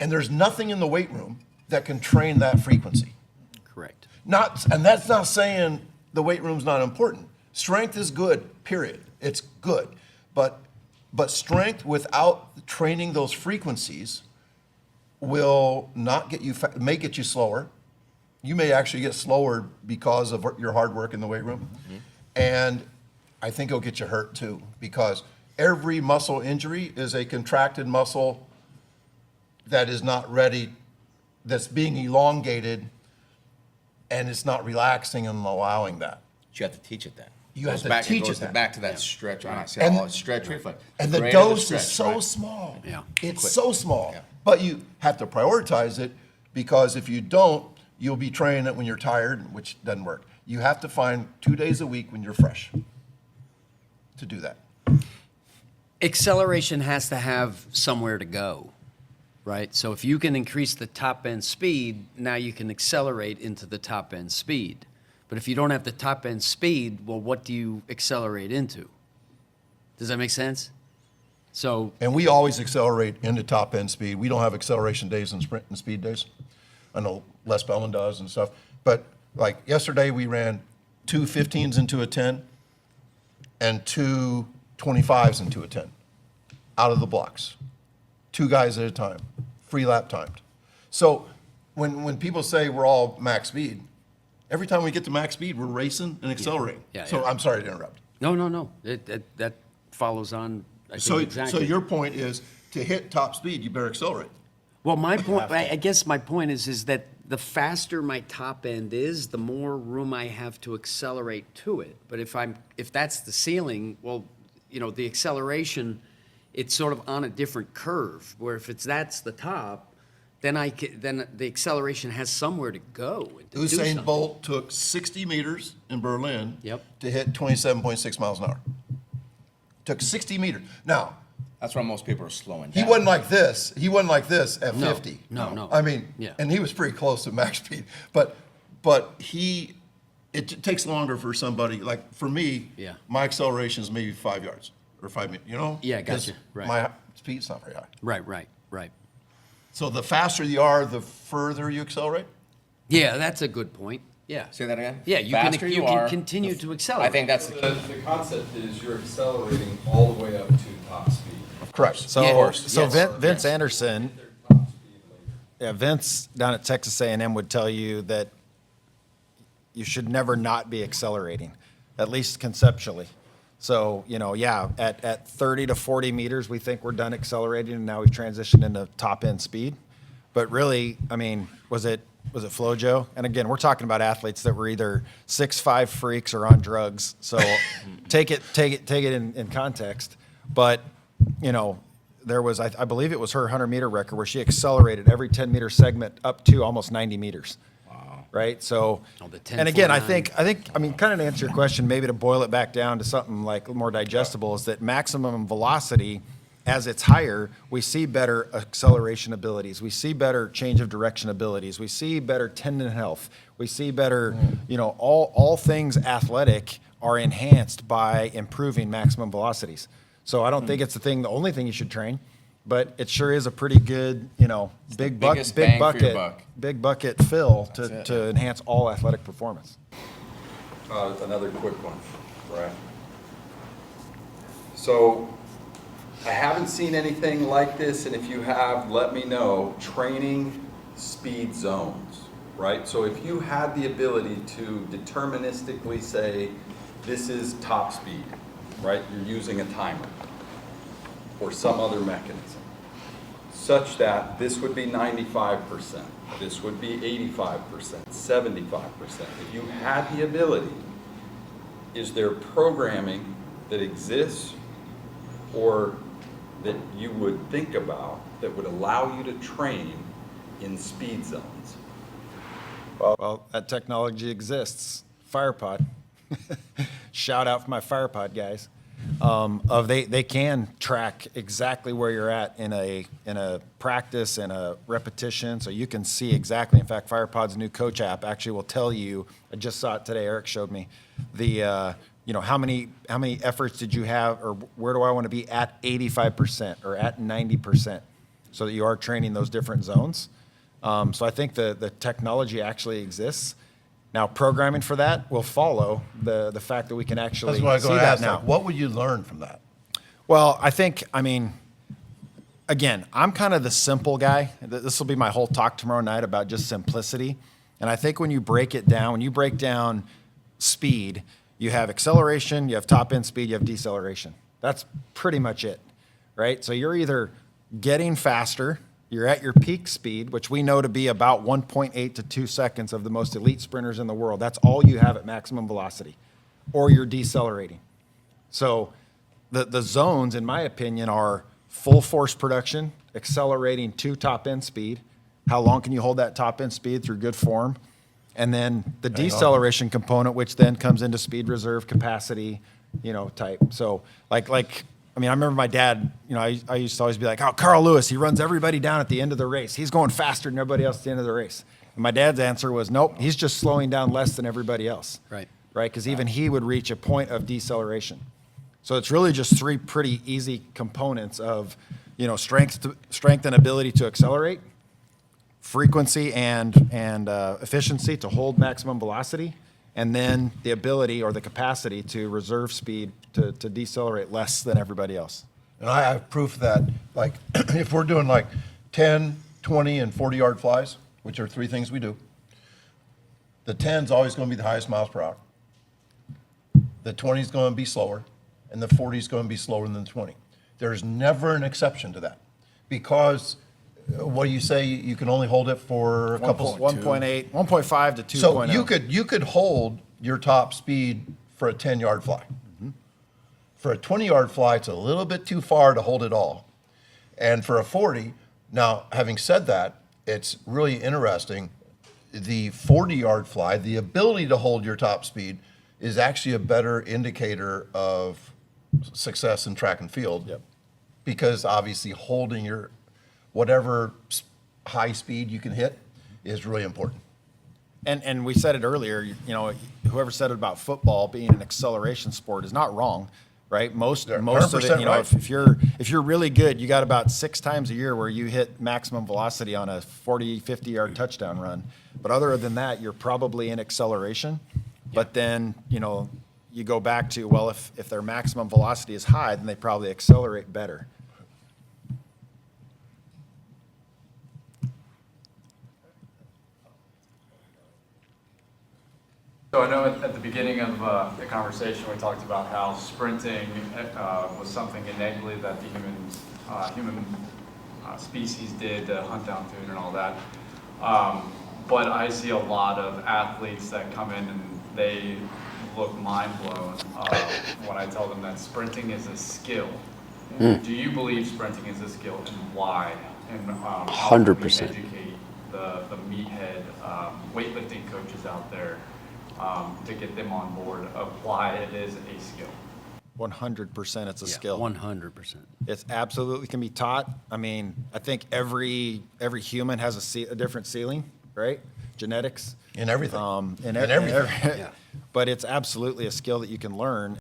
And there's nothing in the weight room that can train that frequency. Correct. And that's not saying the weight room's not important. Strength is good, period. It's good. But strength without training those frequencies will not get you, may get you slower. You may actually get slower because of your hard work in the weight room. Mm-hmm. And I think it'll get you hurt too, because every muscle injury is a contracted muscle that is not ready, that's being elongated, and it's not relaxing and allowing that. You have to teach it then. You have to teach it that. Back to that stretch. I say, stretch reflex. And the dose is so small. Yeah. It's so small. Yeah. But you have to prioritize it, because if you don't, you'll be training it when you're tired, which doesn't work. You have to find 2 days a week when you're fresh to do that. Acceleration has to have somewhere to go, right? So if you can increase the top end speed, now you can accelerate into the top end speed. But if you don't have the top end speed, well, what do you accelerate into? Does that make sense? And we always accelerate into top end speed. We don't have acceleration days and sprint and speed days. I know Les Bellman does and stuff. But like yesterday, we ran 2 15s into a 10 and 2 25s into a 10 out of the blocks. 2 guys at a time, free lap timed. So when people say we're all max speed, every time we get to max speed, we're racing and accelerating. Yeah, so yeah. I'm sorry to interrupt. No. That follows on. I think exactly. So your point is, to hit top speed, you better accelerate. Well, my point, I guess my point is that the faster my top end is, the more room I have to accelerate to it. But if that's the ceiling, well, the acceleration, it's sort of on a different curve. Where if that's the top, then the acceleration has somewhere to go. Usain Bolt took 60 meters in Berlin to hit 27.6 miles an hour. Took 60 meters. Now, that's why most people are slowing down. He wasn't like this. He wasn't like this at 50. No. I mean, and he was pretty close to max speed. But it takes longer for somebody. Like for me, my acceleration is maybe 5 yards or 5 meters. Yeah, gotcha. Right. My speed's not very high. Right. So the faster you are, the further you accelerate? Yeah, that's a good point. Yeah. Say that again? Yeah, you can continue to accelerate. I think that's the key. The concept is you're accelerating all the way up to top speed. Correct. So Vince Anderson, Vince down at Texas A&M would tell you that you should never not be accelerating, at least conceptually. So, at 30 to 40 meters, we think we're done accelerating, and now we've transitioned into top end speed. But really, I mean, was it FloJo? And again, we're talking about athletes that were either 6'5" freaks or on drugs. So take it in context. But, there was, I believe it was her 100-meter record where she accelerated every 10-meter segment up to almost 90 meters. Wow. Right? So, and again, I think, kind of to answer your question, maybe to boil it back down to something like more digestible, is that maximum velocity, as it's higher, we see better acceleration abilities. We see better change of direction abilities. We see better tendon health. We see better, all things athletic are enhanced by improving maximum velocities. So I don't think it's the only thing you should train, but it sure is a pretty good, big bucket fill to enhance all athletic performance. Another quick one, right? So I haven't seen anything like this, and if you have, let me know. Training speed zones, right? So if you had the ability to deterministically say, this is top speed, right? You're using a timer or some other mechanism, such that this would be 95%, this would be 85%, 75%. If you had the ability, is there programming that exists or that you would think about that would allow you to train in speed zones? Well, that technology exists. FirePod. Shout out for my FirePod guys. They can track exactly where you're at in a practice and a repetition, so you can see exactly. In fact, FirePod's new coach app actually will tell you. I just saw it today. Eric showed me the how many efforts did you have, or where do I want to be at 85% or at 90%, so that you are training those different zones. So I think the technology actually exists. Now, programming for that will follow the fact that we can actually That's what I was see going to that ask. now. Like, what would you learn from that? Well, I mean, again, I'm kind of the simple guy. This will be my whole talk tomorrow night about just simplicity. And I think when you break it down, when you break down speed, you have acceleration, you have top end speed, you have deceleration. That's pretty much it, right? So you're either getting faster, you're at your peak speed, which we know to be about 1.8 to 2 seconds of the most elite sprinters in the world. That's all you have at maximum velocity, or you're decelerating. So the zones, in my opinion, are full force production, accelerating to top end speed. How long can you hold that top end speed through good form? And then the deceleration component, which then comes into speed reserve capacity, type. So I remember my dad, I used to always be like, oh, Carl Lewis, he runs everybody down at the end of the race. He's going faster than everybody else at the end of the race. And my dad's answer was, nope, he's just slowing down less than everybody else. Right. Right? Because even he would reach a point of deceleration. So it's really just three pretty easy components of, strength and ability to accelerate, frequency and efficiency to hold maximum velocity, and then the ability or the capacity to reserve speed to decelerate less than everybody else. And I have proof that, like, if we're doing like 10, 20, and 40-yard flies, which are three things we do, the 10's always going to be the highest miles per hour. The 20's going to be slower, and the 40's going to be slower than the 20. There's never an exception to that, because what do you say? You can only hold it for a couple. 1.8, 1.5 to 2.0. So you could hold your top speed for a 10-yard fly. For a 20-yard fly, it's a little bit too far to hold it all. And for a 40, now, having said that, it's really interesting. The 40-yard fly, the ability to hold your top speed, is actually a better indicator of success in track and field. Yep. Because obviously holding your whatever high speed you can hit is really important. And we said it earlier, whoever said it about football being an acceleration sport is not wrong, right? Most They're of 100% it, right. if you're really good, you got about 6 times a year where you hit maximum velocity on a 40, 50-yard touchdown run. But other than that, you're probably in acceleration. But then, you go back to, well, if their maximum velocity is high, then they probably accelerate better. So I know at the beginning of the conversation, we talked about how sprinting was something innately that the human species did to hunt down food and all that. But I see a lot of athletes that come in and they look mind blown when I tell them that sprinting is a skill. Do you believe sprinting is a skill, and why? And how can we 100%. educate the meathead weightlifting coaches out there to get them on board of why it is a skill? 100% it's a skill. 100%. It's absolutely can be taught. I mean, I think every human has a different ceiling, right? Genetics. In everything. In In everything. But it's absolutely a skill that you can learn.